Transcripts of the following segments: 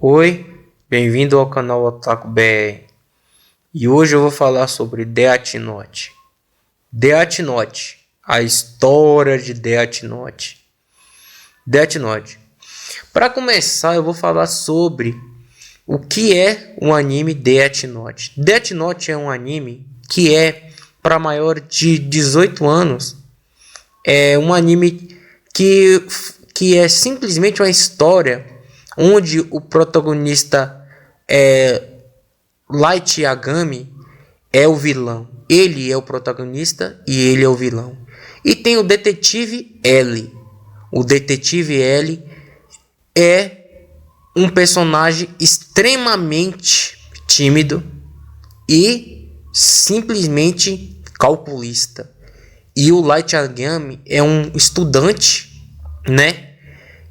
Oi, bem-vindo ao canal Otaku BR. E hoje eu vou falar sobre Death Note. Death Note, a história de Death Note. Death Note. Para começar, eu vou falar sobre o que é o anime Death Note. Death Note é um anime que é para maior de 18 anos. É um anime que é simplesmente uma história onde o protagonista Light Yagami é o vilão. Ele é o protagonista e ele é o vilão. E tem o detetive L. O detetive L é um personagem extremamente tímido e simplesmente calculista. E o Light Yagami é um estudante, né,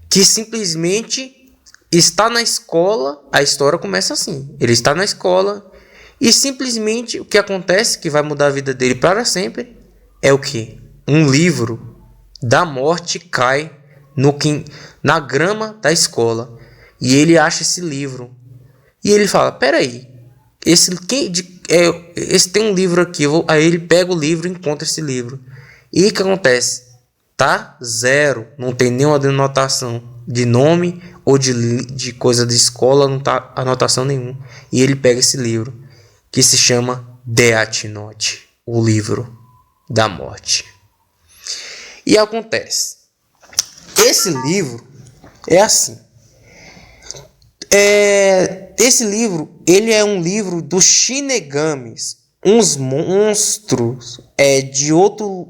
que simplesmente está na escola. A história começa assim: ele está na escola e simplesmente o que acontece, que vai mudar a vida dele para sempre, é o que? Um livro da morte cai na grama da escola e ele acha esse livro e ele fala: peraí, esse tem um livro aqui. Aí ele pega o livro e encontra esse livro. E o que acontece? Tá zero, não tem nenhuma denotação de nome ou de coisa de escola, não tá anotação nenhuma. E ele pega esse livro que se chama Death Note, o livro da morte. E acontece, esse livro é assim. Esse livro, ele é um livro dos Shinigamis, uns monstros de outro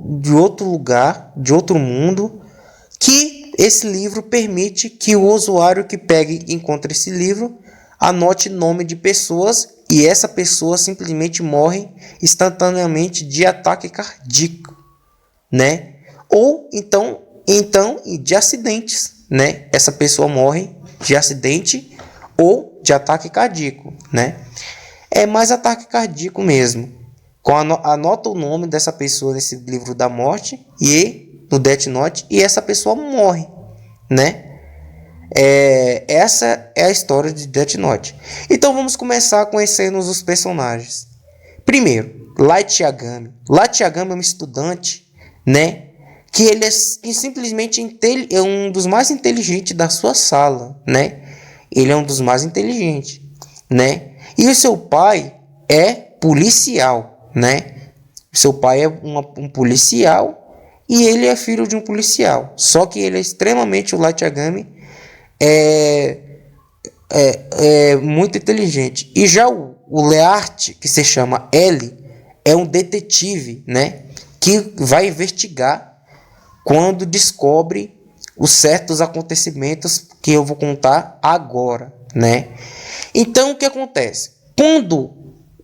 lugar, de outro mundo, que esse livro permite que o usuário que pegue e encontre esse livro anote nome de pessoas e essa pessoa simplesmente morre instantaneamente de ataque cardíaco, né? Ou então de acidentes, né? Essa pessoa morre de acidente ou de ataque cardíaco, né? É mais ataque cardíaco mesmo. Anota o nome dessa pessoa nesse livro da morte e no Death Note e essa pessoa morre, né? Essa é a história de Death Note. Então vamos começar conhecendo os personagens. Primeiro, Light Yagami. Light Yagami é um estudante, né? Que ele é simplesmente é um dos mais inteligentes da sua sala, né? Ele é um dos mais inteligentes, né? E o seu pai é policial, né? O seu pai é um policial e ele é filho de um policial. Só que ele é extremamente, o Light Yagami é muito inteligente. E já o Leart, que se chama L, é um detetive, né? Que vai investigar quando descobre os certos acontecimentos que eu vou contar agora, né? Então o que acontece? Quando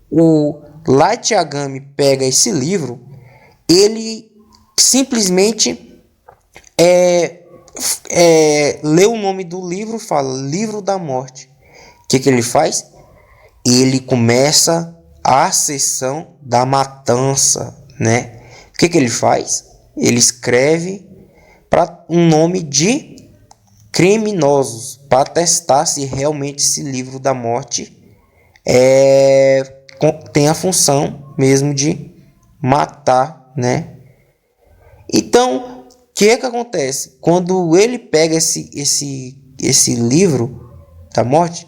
o Light Yagami pega esse livro, ele simplesmente lê o nome do livro, fala Livro da Morte. O que ele faz? Ele começa a sessão da matança, né? O que ele faz? Ele escreve para um nome de criminosos para testar se realmente esse livro da morte tem a função mesmo de matar, né? Então, o que acontece? Quando ele pega esse livro da morte,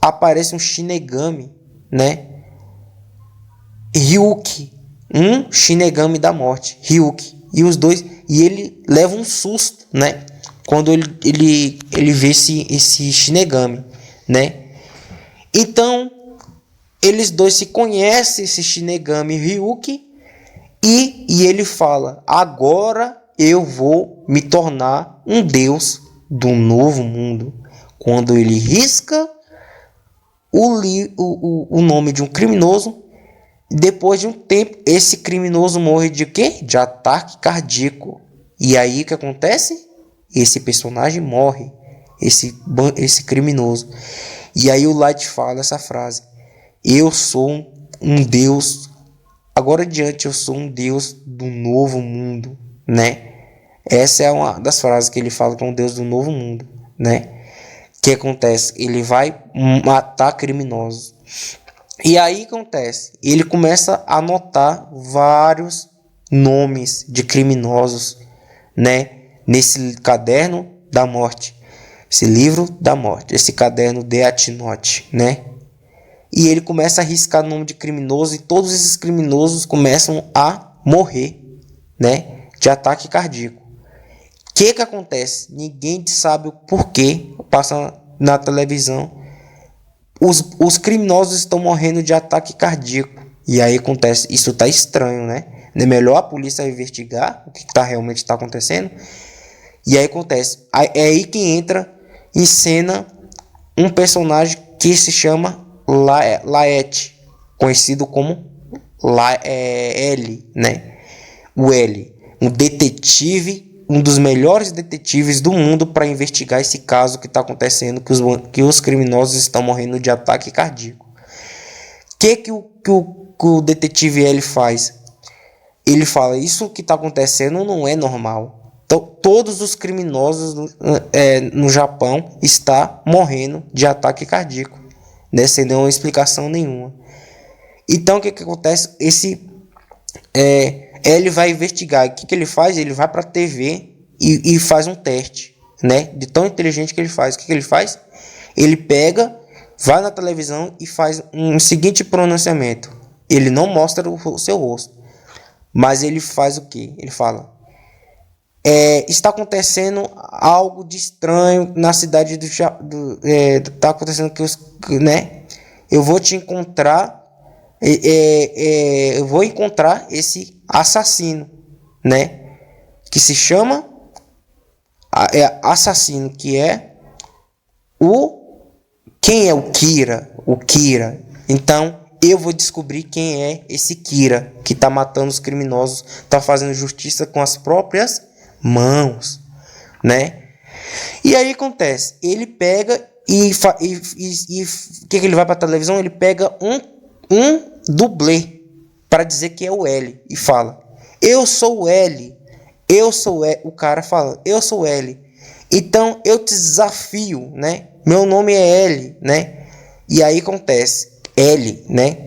aparece um Shinigami, né? Ryuki, um Shinigami da morte, Ryuki. E os dois, e ele leva um susto, né? Quando ele vê esse Shinigami, né? Então, eles dois se conhecem, esse Shinigami Ryuki, e ele fala: agora eu vou me tornar um deus do novo mundo. Quando ele risca o nome de um criminoso, depois de um tempo, esse criminoso morre de quê? De ataque cardíaco. E aí o que acontece? Esse personagem morre, esse criminoso. E aí o Light fala essa frase: eu sou um deus, agora adiante eu sou um deus do novo mundo, né? Essa é uma das frases que ele fala, que é um deus do novo mundo, né? que acontece? Ele vai matar criminosos. E aí acontece, ele começa a anotar vários nomes de criminosos, né, nesse caderno da morte, esse livro da morte, esse caderno Death Note, né? E ele começa a riscar nome de criminoso e todos esses criminosos começam a morrer, né, de ataque cardíaco. O que acontece? Ninguém sabe o porquê, passa na televisão. Os criminosos estão morrendo de ataque cardíaco. E aí acontece, isso tá estranho, né? Não é melhor a polícia investigar o que realmente está acontecendo? E aí acontece, é aí que entra em cena um personagem que se chama Laet, conhecido como L, né? O L, um detetive, um dos melhores detetives do mundo para investigar esse caso que está acontecendo, que os criminosos estão morrendo de ataque cardíaco. Que o detetive L faz? Ele fala, isso que está acontecendo não é normal. Então, todos os criminosos no Japão estão morrendo de ataque cardíaco, né? Sem nenhuma explicação nenhuma. Então, o que acontece? Ele vai investigar. O que ele faz? Ele vai para a TV e faz um teste, né? De tão inteligente que ele faz. O que ele faz? Ele pega, vai na televisão e faz um seguinte pronunciamento. Ele não mostra o seu rosto, mas ele faz o quê? Ele fala: está acontecendo algo de estranho na cidade está acontecendo né? Eu vou te encontrar. Eu vou encontrar esse assassino, né? Que se chama assassino, que é quem é o Kira? O Kira. Então eu vou descobrir quem é esse Kira que está matando os criminosos, está fazendo justiça com as próprias mãos, né? E aí acontece, ele pega e que ele vai para a televisão, ele pega um dublê para dizer que é o L e fala: eu sou o L, eu sou L. O cara fala: eu sou o L, então eu te desafio, né? Meu nome é L, né? E aí acontece, L, né?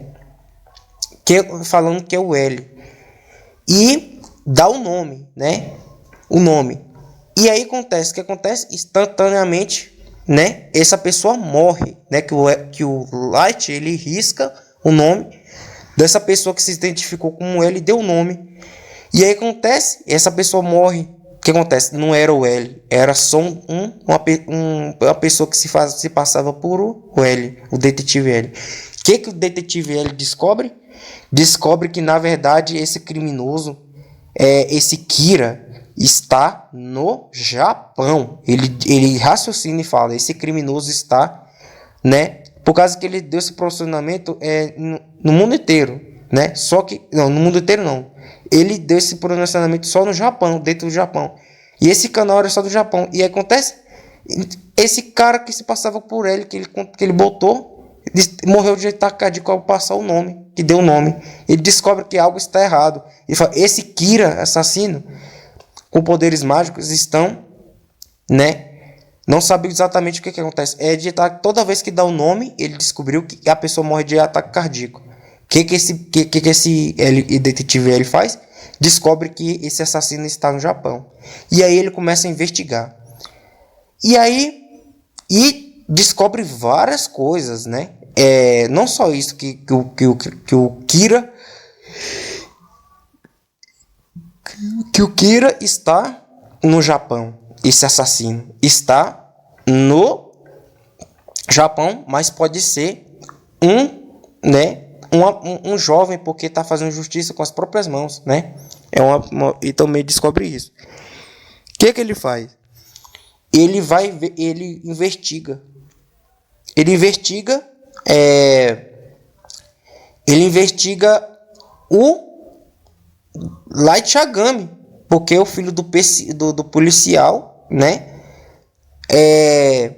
Falando que é o L e dá o nome, né? O nome. E aí acontece, o que acontece? Instantaneamente, né? Essa pessoa morre, né? Que o Light, ele risca o nome dessa pessoa que se identificou como L e deu o nome. E aí acontece, essa pessoa morre. O que acontece? Não era o L, era só uma pessoa que se passava por o L, o detetive L. O que o detetive L descobre? Descobre que na verdade esse criminoso, esse Kira, está no Japão. Ele raciocina e fala: esse criminoso está, né? Por causa que ele deu esse posicionamento no mundo inteiro, né? Só que não, no mundo inteiro não. Ele deu esse posicionamento só no Japão, dentro do Japão. E esse canal era só do Japão. E aí acontece, esse cara que se passava por ele, que ele botou, morreu de ataque cardíaco ao passar o nome, que deu o nome. Ele descobre que algo está errado. Ele fala: esse Kira, assassino, com poderes mágicos, estão, né? Não sabe exatamente o que acontece. Toda vez que dá o nome, ele descobriu que a pessoa morre de ataque cardíaco. O que esse detetive ele faz? Descobre que esse assassino está no Japão. E aí ele começa a investigar. E descobre várias coisas, né? Não só isso, que o Kira... Que o Kira está no Japão. Esse assassino está no Japão, mas pode ser um jovem, porque está fazendo justiça com as próprias mãos, né? E também descobre isso. O que ele faz? Ele investiga. Ele investiga o Light Yagami, porque o filho do policial, né, é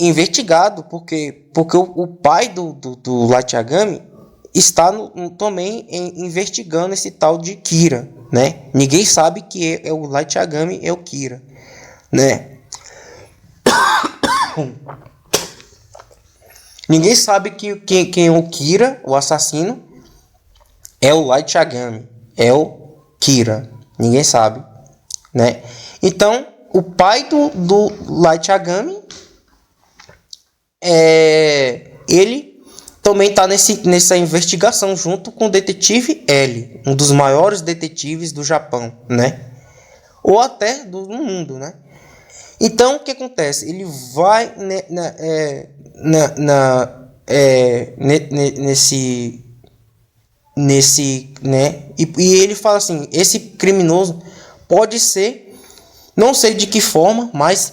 investigado, porque o pai do Light Yagami está também investigando esse tal de Kira, né? Ninguém sabe que o Light Yagami é o Kira, né? Ninguém sabe que quem é o Kira, o assassino, é o Light Yagami. É o Kira. Ninguém sabe, né? Então, o pai do Light Yagami, ele também está nessa investigação junto com o detetive L, um dos maiores detetives do Japão, né? Ou até do mundo, né? Então, o que acontece? Ele vai nesse, né? E ele fala assim, esse criminoso pode ser, não sei de que forma, mas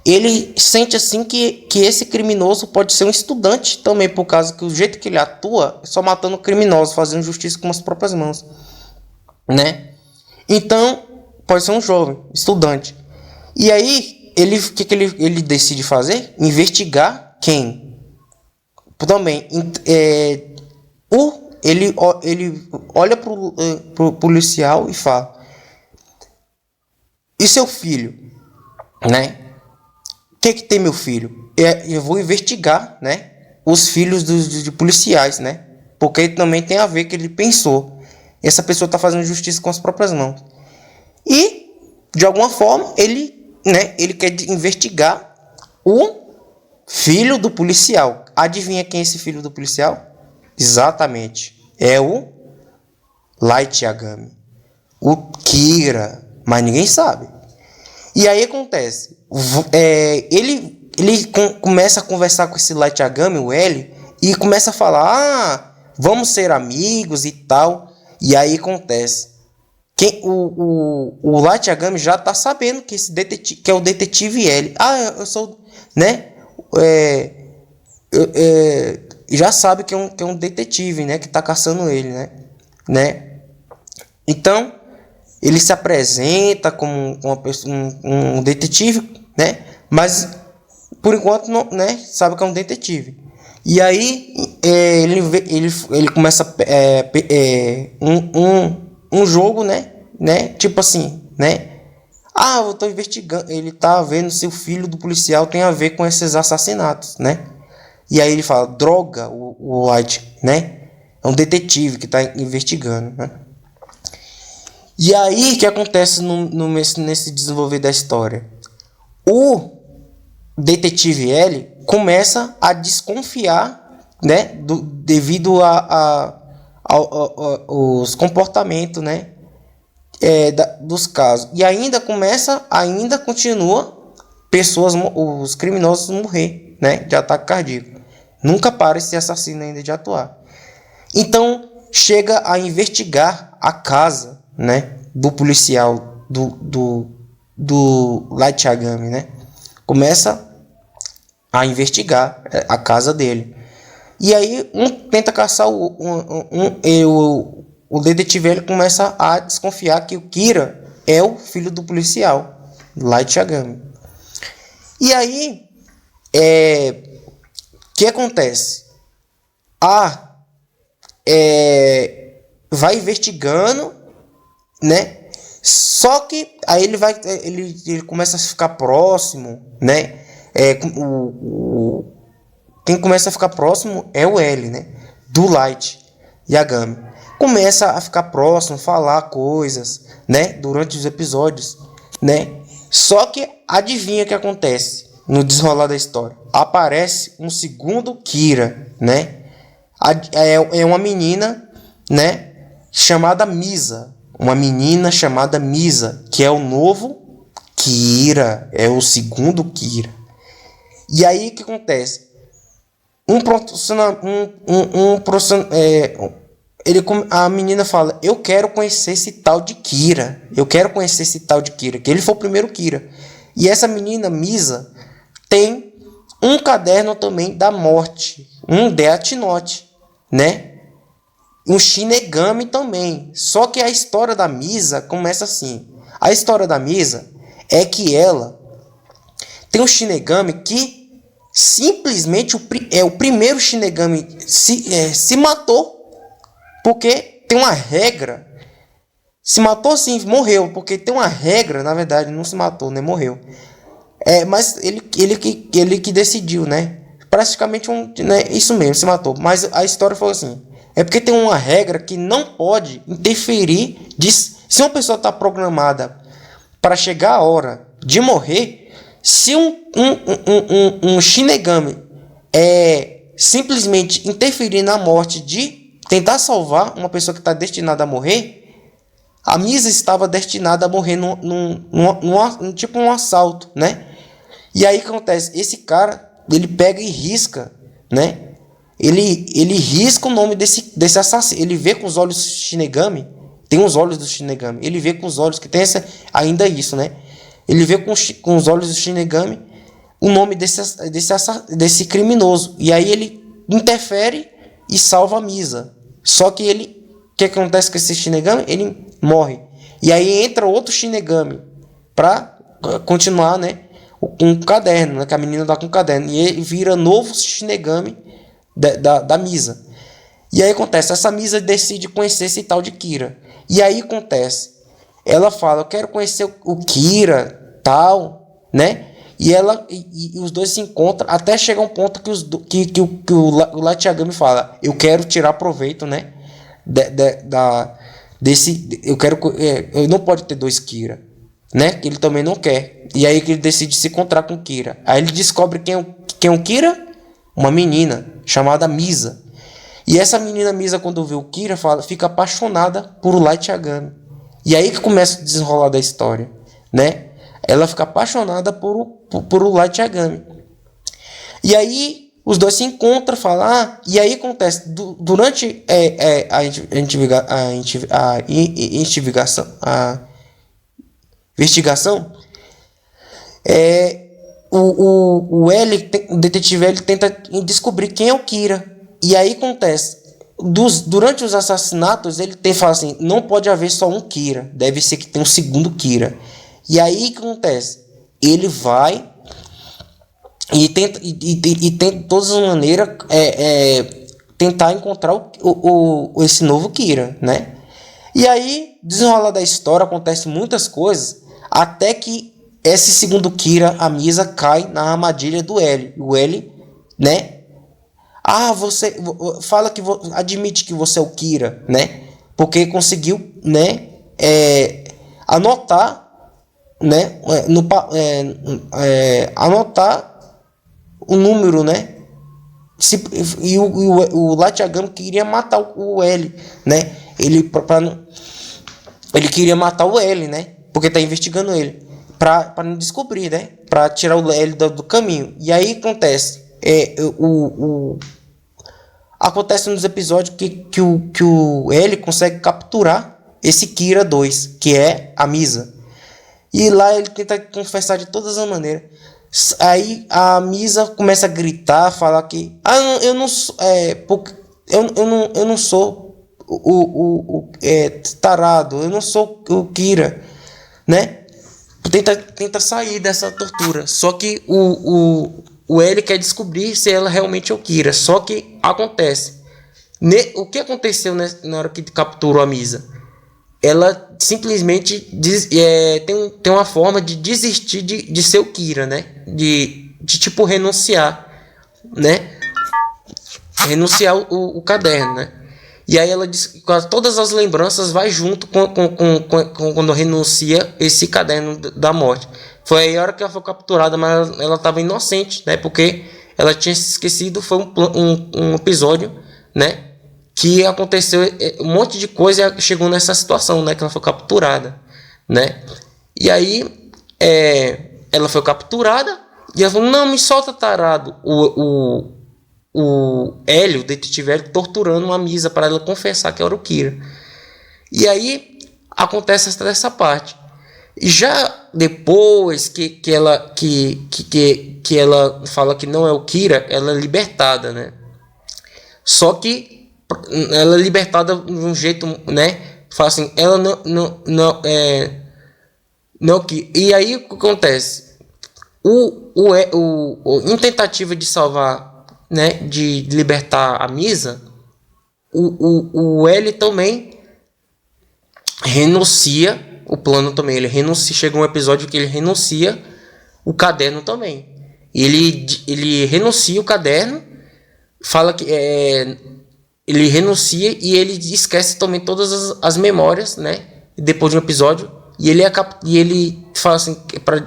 ele sente assim que esse criminoso pode ser um estudante também, por causa que o jeito que ele atua é só matando criminosos, fazendo justiça com as próprias mãos, né? Então, pode ser um jovem, estudante. E aí, o que ele decide fazer? Investigar quem? Também, ele olha pro policial e fala: e seu filho, né? O que tem meu filho? Eu vou investigar, né? Os filhos de policiais, né? Porque também tem a ver que ele pensou. Essa pessoa está fazendo justiça com as próprias mãos. E, de alguma forma, ele quer investigar o filho do policial. Adivinha quem é esse filho do policial? Exatamente. É o Light Yagami. O Kira. Mas ninguém sabe. E aí acontece. Ele começa a conversar com esse Light Yagami, o L, e começa a falar: vamos ser amigos e tal. E aí acontece. O Light Yagami já tá sabendo que esse detetive, que é o detetive L. Eu sou, né? Já sabe que é um detetive, né? Que tá caçando ele, né? Então, ele se apresenta como um detetive, né? Mas, por enquanto, não, né? Sabe que é um detetive. E aí, ele começa um jogo, né? Tipo assim, né? Eu tô investigando. Ele tá vendo se o filho do policial tem a ver com esses assassinatos, né? E aí ele fala: droga, o White, né? É um detetive que tá investigando, né? E aí, o que acontece nesse desenvolver da história? O detetive L começa a desconfiar, né? Devido aos comportamentos, né? Dos casos. E ainda continua os criminosos morrer, né? De ataque cardíaco. Nunca para esse assassino ainda de atuar. Então, chega a investigar a casa, né, do policial do Light Yagami, né? Começa a investigar a casa dele. E aí tenta caçar o detetive. Ele começa a desconfiar que o Kira é o filho do policial, Light Yagami. E aí, o que acontece? Vai investigando, né? Só que aí ele começa a ficar próximo, né? Quem começa a ficar próximo é o L, né? Do Light Yagami. Começa a ficar próximo, falar coisas, né? Durante os episódios, né? Só que adivinha o que acontece no desenrolar da história? Aparece um segundo Kira, né? É uma menina, né? Chamada Misa. Uma menina chamada Misa, que é o novo Kira. É o segundo Kira. E aí o que acontece? A menina fala: eu quero conhecer esse tal de Kira. Que ele foi o primeiro Kira. E essa menina Misa tem um caderno também da morte, um Death Note, né? Um Shinigami também. Só que a história da Misa começa assim. A história da Misa é que ela tem um Shinigami que simplesmente o primeiro Shinigami se matou. Porque tem uma regra. Se matou sim, morreu. Porque tem uma regra, na verdade, não se matou, né? Morreu. Mas ele que decidiu, né? Praticamente né, isso mesmo, se matou. Mas a história foi assim. É porque tem uma regra que não pode interferir. Se uma pessoa está programada para chegar a hora de morrer, se um Shinigami simplesmente interferir na morte de tentar salvar uma pessoa que está destinada a morrer, a Misa estava destinada a morrer tipo um assalto, né? E aí o que acontece? Esse cara, ele pega e risca, né? Ele risca o nome desse assassino. Ele vê com os olhos Shinigami. Tem os olhos do Shinigami. Ele vê com os olhos que tem ainda isso, né? Ele vê com os olhos do Shinigami o nome desse criminoso. E aí ele interfere e salva a Misa. Só que o que acontece com esse Shinigami? Ele morre. E aí entra outro Shinigami para continuar, né? Com o caderno, né? Que a menina dá com o caderno. E ele vira novo Shinigami da Misa. E aí acontece, essa Misa decide conhecer esse tal de Kira. E aí acontece, ela fala, eu quero conhecer o Kira, tal, né? E os dois se encontram até chegar um ponto que o Light Yagami fala, eu quero tirar proveito, né? Eu não pode ter dois Kira, né? Que ele também não quer. E aí que ele decide se encontrar com Kira. Aí ele descobre quem é o Kira? Uma menina chamada Misa. E essa menina Misa, quando vê o Kira, fica apaixonada por o Light Yagami. E aí que começa o desenrolar da história, né? Ela fica apaixonada por o Light Yagami. E aí os dois se encontram, falam, e aí acontece, durante a investigação, o detetive L tenta descobrir quem é o Kira. E aí acontece, durante os assassinatos, ele fala assim, não pode haver só um Kira, deve ser que tem um segundo Kira. E aí o que acontece? Ele vai e tenta de todas as maneiras tentar encontrar esse novo Kira, né? E aí, desenrolar da história, acontece muitas coisas, até que esse segundo Kira, a Misa, cai na armadilha do L. O L, né? Você fala que admite que você é o Kira, né? Porque conseguiu, né? Anotar, né? Anotar o número, né? O Light Yagami queria matar o L, né? Ele queria matar o L, né? Porque tá investigando ele para não descobrir, né? Para tirar o L do caminho. E aí acontece, acontece nos episódios que o L consegue capturar esse Kira 2, que é a Misa. E lá ele tenta confessar de todas as maneiras. Aí a Misa começa a gritar, falar que eu não sou, eu não sou o tarado, eu não sou o Kira, né? Tenta sair dessa tortura. Só que o L quer descobrir se ela realmente é o Kira. Só que acontece. O que aconteceu na hora que capturou a Misa? Ela simplesmente tem uma forma de desistir de ser o Kira, né? De tipo renunciar, né? Renunciar o caderno, né? E aí ela diz, todas as lembranças vai junto quando renuncia esse caderno da morte. Foi aí a hora que ela foi capturada, mas ela estava inocente, né? Porque ela tinha se esquecido, foi um episódio, né? Que aconteceu um monte de coisa e chegou nessa situação, né? Que ela foi capturada, né? E aí ela foi capturada e ela falou, não, me solta, tarado. O Hélio, o detetive Hélio, torturando uma Misa para ela confessar que era o Kira. E aí acontece essa parte. E já depois que ela fala que não é o Kira, ela é libertada, né? Só que ela é libertada de um jeito, né? Fala assim, ela não que. E aí o que acontece? Em tentativa de salvar, né? De libertar a Misa, o L também renuncia. O plano também, ele renuncia. Chega um episódio que ele renuncia o caderno também. Ele renuncia o caderno, fala que ele renuncia e ele esquece também todas as memórias, né? Depois de um episódio, e ele fala assim, para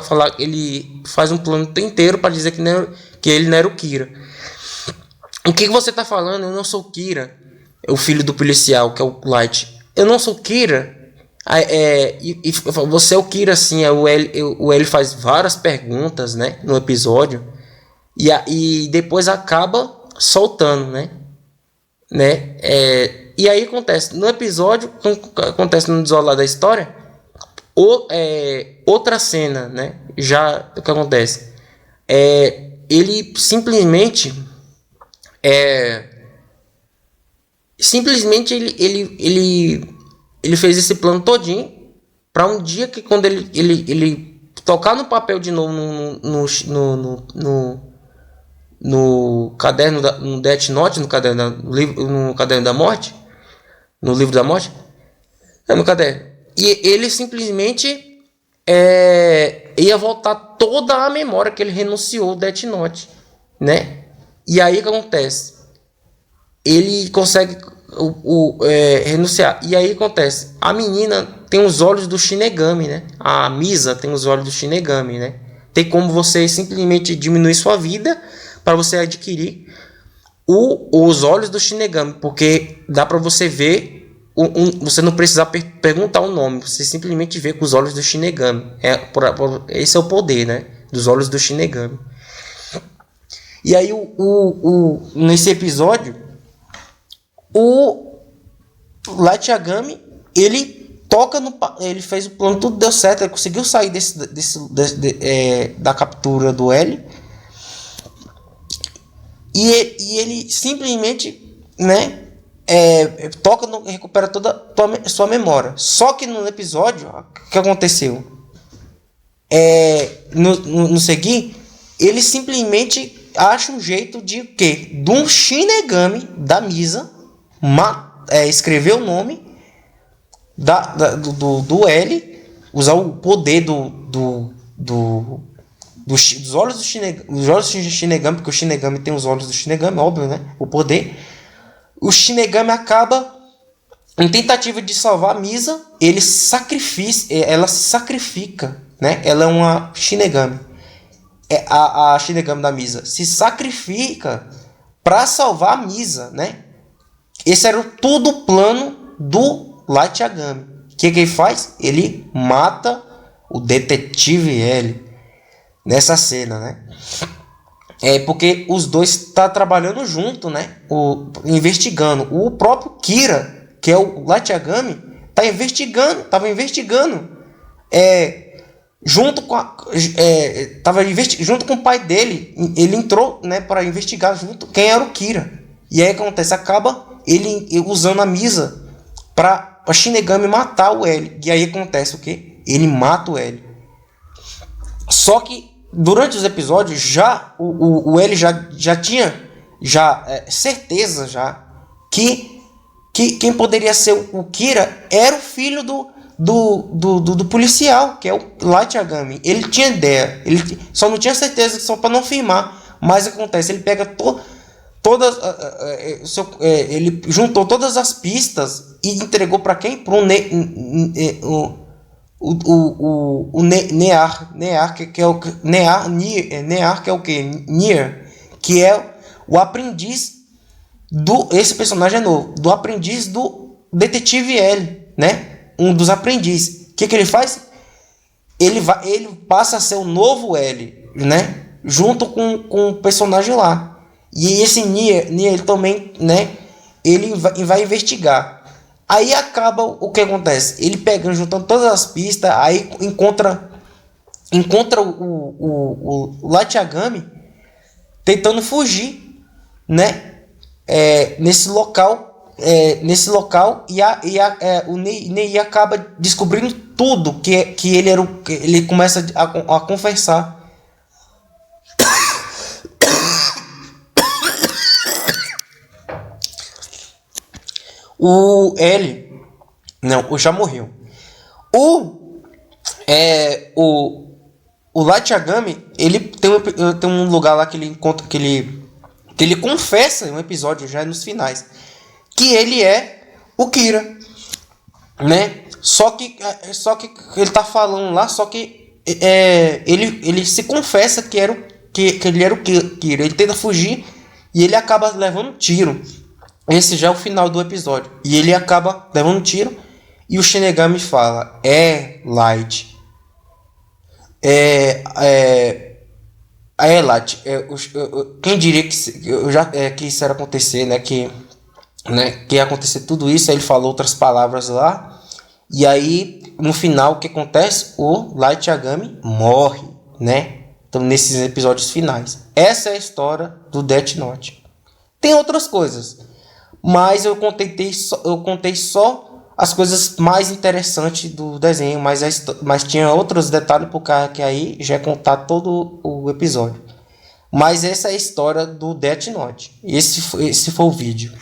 falar, ele faz um plano inteiro para dizer que ele não era o Kira. O que você tá falando? Eu não sou o Kira, o filho do policial, que é o Light. Eu não sou o Kira. Você é o Kira, sim. O L faz várias perguntas, né, no episódio, e depois acaba soltando, né? E aí acontece no episódio, acontece no desenrolar da história, outra cena, né? Já o que acontece ele simplesmente ele fez esse plano todinho para um dia que, quando ele tocar no papel de novo no caderno no Death Note, no caderno da morte, no livro da morte, no caderno, e ele simplesmente ia voltar toda a memória que ele renunciou do Death Note, né? E aí o que acontece? Ele consegue renunciar. E aí acontece, a menina tem os olhos do Shinigami, né? A Misa tem os olhos do Shinigami, né? Tem como você simplesmente diminuir sua vida para você adquirir os olhos do Shinigami, porque dá para você ver, você não precisa perguntar o nome, você simplesmente vê com os olhos do Shinigami. Esse é o poder, né? Dos olhos do Shinigami. E aí nesse episódio, o Light Yagami, ele fez o plano, tudo deu certo, ele conseguiu sair da captura do L, e ele simplesmente, né, recupera toda a sua memória. Só que no episódio, o que aconteceu? No seguir, ele simplesmente acha um jeito de quê? De um Shinigami da Misa escrever o nome do L, usar o poder dos olhos do Shinigami, porque o Shinigami tem os olhos do Shinigami, óbvio, né? O poder. O Shinigami acaba, em tentativa de salvar a Misa, ela se sacrifica, né? Ela é uma Shinigami. A Shinigami da Misa se sacrifica para salvar a Misa, né? Esse era tudo o plano do Light Yagami. O que ele faz? Ele mata o detetive L nessa cena, né? Porque os dois estão trabalhando junto, né? Investigando. O próprio Kira, que é o Light Yagami, estava investigando junto com o pai dele. Ele entrou, né, para investigar junto quem era o Kira. E aí acontece, acaba ele usando a Misa para a Shinigami matar o L. E aí acontece o quê? Ele mata o L. Só que durante os episódios, já o L já tinha certeza já que quem poderia ser o Kira era o filho do policial, que é o Light Yagami. Ele tinha ideia, ele só não tinha certeza, só para não afirmar. Mas acontece, ele pega ele juntou todas as pistas e entregou para quem? Para o Near, que é o Near, que é o que? Nier, que é o aprendiz esse personagem é novo, do aprendiz do detetive L, né? Um dos aprendizes. O que ele faz? Ele passa a ser o novo L, né? Junto com o personagem lá. E esse Nier ele também, né? Ele vai investigar. Aí acaba o que acontece? Ele pegando, juntando todas as pistas, aí encontra o Light Yagami tentando fugir, né? Nesse local, o Nei acaba descobrindo tudo que ele era. Ele começa a confessar. O L, não, já morreu. o Light Yagami, ele tem um lugar lá que ele encontra, que ele confessa em um episódio já nos finais, que ele é o Kira, né? Só que ele tá falando lá, só que ele se confessa que ele era o Kira. Ele tenta fugir e ele acaba levando um tiro. Esse já é o final do episódio. E ele acaba levando um tiro e o Shinigami fala: Light. Light. Quem diria que isso era acontecer, né? Que ia acontecer tudo isso. Aí ele falou outras palavras lá. E aí, no final, o que acontece? O Light Yagami morre, né? Então, nesses episódios finais. Essa é a história do Death Note. Tem outras coisas, mas eu contei só as coisas mais interessantes do desenho, mas tinha outros detalhes por causa que aí já é contar todo o episódio. Mas essa é a história do Death Note. Esse foi o vídeo.